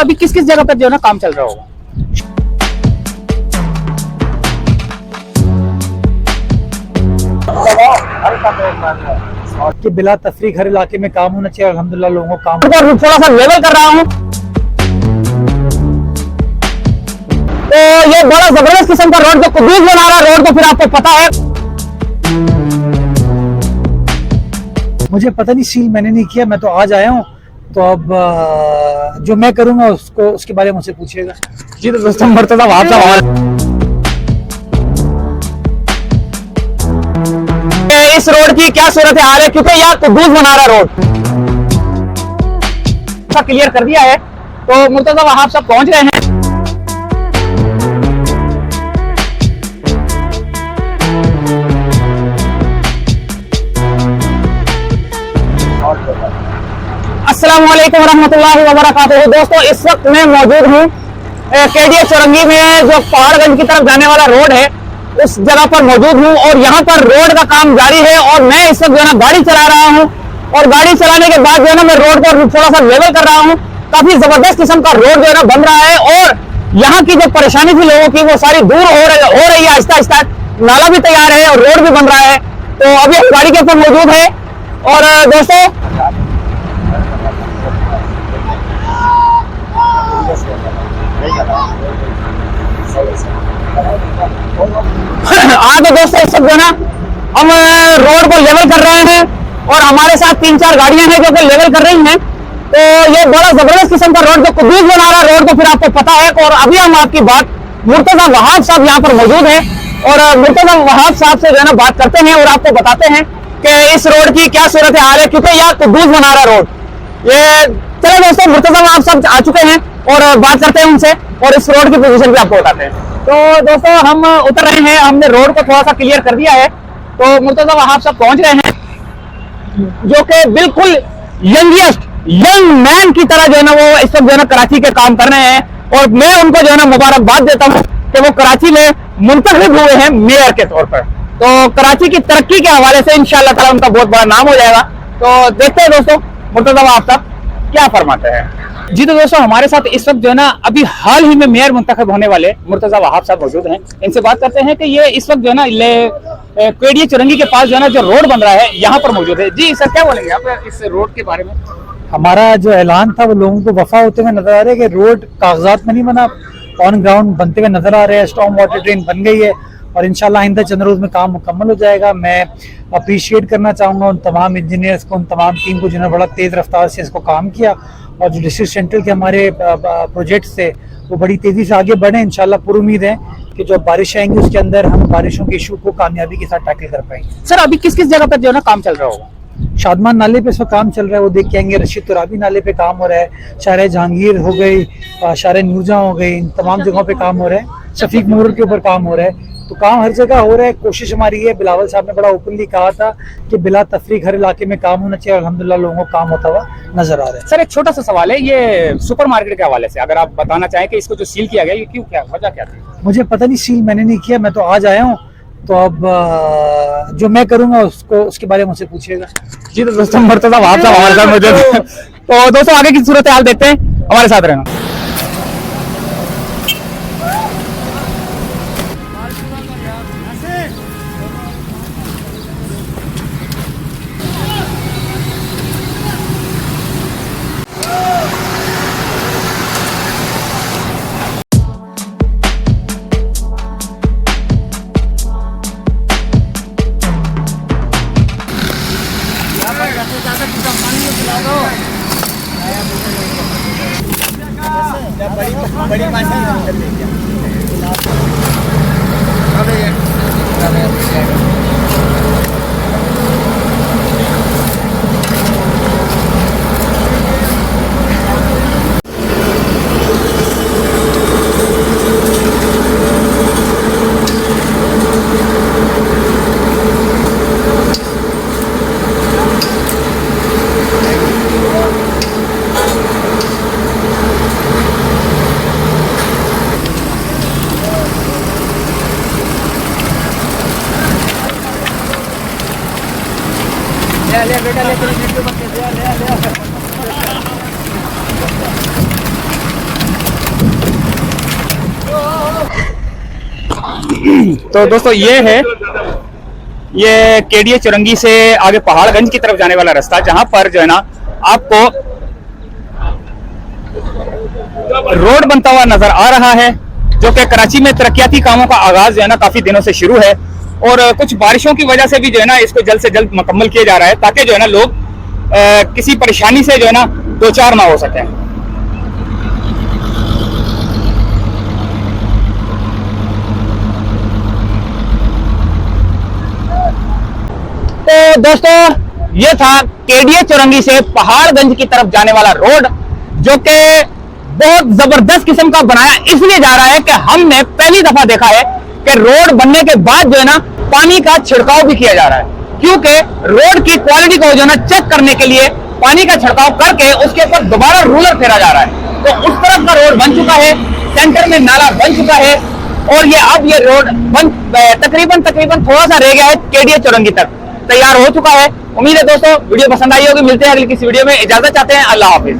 अभी किस किस जगह पर जो है ना काम चल रहा होगा? कि बिला तफरीक हर इलाके में काम होना चाहिए। अल्हम्दुलिल्लाह लोगों को काम थोड़ा सा लेवल कर रहा हूँ, तो ये बड़ा जबरदस्त किस्म का रोड जो कुद्दूस बना रहा है रोड को, फिर आपको पता है। मुझे पता नहीं, सील मैंने नहीं किया, मैं तो आज आया हूँ। तो अब जो मैं करूंगा उसको उसके बारे में मुझसे पूछिएगा। जी तो दोस्तों मर्तज़ा वहाब साहब इस रोड की क्या सूरत हाल है, क्योंकि यहाँ कुद्दूस बना रहा रोड क्लियर कर दिया है, तो मुर्तज़ा वहाब साहब पहुंच रहे हैं। अस्सलाम वालेकुम रहमतुल्लाहि व बरकातुहू। दोस्तों इस वक्त मैं मौजूद हूँ केडीए चौरंगी में, जो पहाड़गंज की तरफ जाने वाला रोड है उस जगह पर मौजूद हूँ, और यहाँ पर रोड का काम जारी है। और मैं इस वक्त जो है ना गाड़ी चला रहा हूँ, और गाड़ी चलाने के बाद जो है ना मैं रोड को थोड़ा सा लेवल कर रहा हूँ। काफी जबरदस्त किस्म का रोड जो है ना बन रहा है, और यहाँ की जो परेशानी थी लोगों की वो सारी दूर हो रही है आहिस्ता आहिस्ता। नाला भी तैयार है और रोड भी बन रहा है। तो अभी हम गाड़ी के ऊपर मौजूद है। और दोस्तों आज दोस्तों इस वक्त जो है ना हम रोड को लेवल कर रहे हैं, और हमारे साथ 3-4 गाड़ियां हैं जो कि लेवल कर रही हैं। तो ये बड़ा जबरदस्त किस्म का रोड जो कुद्दूस बना रहा रोड को, फिर आपको पता है। और अभी हम आपकी बात मुर्तज़ा वहाब साहब यहाँ पर मौजूद हैं, और मुर्तज़ा वहाब साहब से जो है ना बात करते हैं और आपको बताते हैं कि इस रोड की क्या सूरत हाल है, क्योंकि यहाँ कुद्दूस बना रहा रोड ये। चलो दोस्तों मुर्तज़ा वहाब साहब आ चुके हैं और बात करते हैं उनसे, और इस रोड की पोजीशन भी आपको बताते हैं। तो दोस्तों हम उतर रहे हैं, हमने रोड को थोड़ा सा क्लियर कर दिया है। तो मुर्तज़ा वहाब साहब पहुंच रहे हैं, जो कि बिल्कुल यंग मैन की तरह जो है ना वो इस वक्त जो है ना कराची के काम कर रहे हैं। और मैं उनको जो है ना मुबारकबाद देता हूँ कि वो कराची में मुंतखब हुए हैं मेयर के तौर पर। तो कराची की तरक्की के हवाले से इंशाअल्लाह ताला उनका बहुत बड़ा नाम हो जाएगा। तो देखते हैं दोस्तों मुर्तज़ा वहाब साहब क्या फरमाते हैं। जी तो दोस्तों हमारे साथ इस वक्त जो है ना अभी हाल ही में मेयर मुंतखब होने वाले मुर्तज़ा वहाब साहब मौजूद हैं। इनसे बात करते हैं कि ये इस वक्त जो है ना केडीए चौरंगी के पास जो है ना जो रोड बन रहा है यहाँ पर मौजूद है। जी सर क्या बोलेंगे आप इस रोड के बारे में? हमारा जो ऐलान था वो लोगों को वफा होते हुए नजर आ रहा है कि रोड कागजात में नहीं बना, ऑन ग्राउंड बनते हुए नजर आ रहे हैं। स्टॉर्म वाटर ड्रेन बन गई है और इंशाल्लाह आइंदा चंद रोज में काम मुकम्मल हो जाएगा। मैं अप्रिशिएट करना चाहूँगा उन तमाम इंजीनियर्स को, उन तमाम टीम को जिन्होंने बड़ा तेज़ रफ्तार से इसको काम किया, और जो डिस्ट्रिक्ट सेंट्रल के हमारे प्रोजेक्ट्स थे वो बड़ी तेज़ी से आगे बढ़े। इंशाल्लाह पूरी उम्मीद है कि जो बारिश आएंगी उसके अंदर हम बारिशों के इशू को कामयाबी के साथ टैकल कर पाएंगे। सर अभी किस किस जगह पर जो है ना काम चल रहा होगा? शादमान नाले पे इस वक्त काम चल रहा है, वो देख के आएंगे। रशीद तुराबी नाले पे काम हो रहा है, शारे जहांगीर हो गई, शारे नूरजहां हो गई, इन तमाम जगहों पे काम हो रहा है। शफीक मूर के ऊपर काम हो रहा है। तो काम हर जगह हो रहा है। कोशिश हमारी है, बिलावल साहब ने बड़ा ओपनली कहा था कि बिला तफरीक हर इलाके में काम होना चाहिए। अल्हम्दुलिल्लाह लोगों को काम होता हुआ नजर आ रहा है। सर एक छोटा सा सवाल है, ये सुपर मार्केट के हवाले से अगर आप बताना चाहें कि इसको जो सील किया गया ये क्यों, क्या वजह क्या थी? मुझे पता नहीं, सील मैंने नहीं किया, मैं तो आज आया हूँ। तो अब जो मैं करूंगा उसको उसके बारे में मुझसे पूछिएगा। जी तो दोस्तों मुर्तज़ा वहाब साहब हमारे साथ मौजूद हैं। तो दोस्तों आगे की सूरत हाल देखते हैं, हमारे साथ रहना। बड़ी ले बेटा ले तेरी वीडियो बन के ले ले ले तो दोस्तों ये केडीए चुरंगी से आगे पहाड़गंज की तरफ जाने वाला रास्ता, जहां पर जो है ना आपको रोड बनता हुआ नजर आ रहा है, जो कि कराची में तरक्याती कामों का आगाज जो है ना काफी दिनों से शुरू है, और कुछ बारिशों की वजह से भी जो है ना इसको जल्द से जल्द मुकम्मल किया जा रहा है, ताकि जो है ना लोग किसी परेशानी से जो है ना दो चार ना हो सके। तो दोस्तों ये था केडीए चुरंगी से पहाड़गंज की तरफ जाने वाला रोड, जो कि बहुत जबरदस्त किस्म का बनाया इसलिए जा रहा है कि हमने पहली दफा देखा है कि रोड बनने के बाद जो है ना पानी का छिड़काव भी किया जा रहा है, क्योंकि रोड की क्वालिटी को जो है ना चेक करने के लिए पानी का छिड़काव करके उसके ऊपर दोबारा रूलर फेरा जा रहा है। तो उस तरफ का रोड बन चुका है, सेंटर में नाला बन चुका है, और ये रोड तकरीबन थोड़ा सा रह गया है, केडीए चुरंगी तक तैयार हो चुका है। उम्मीद है दोस्तों वीडियो पसंद आई होगी। मिलते हैं अगली किसी वीडियो में, इजाजत चाहते हैं, अल्लाह हाफिज।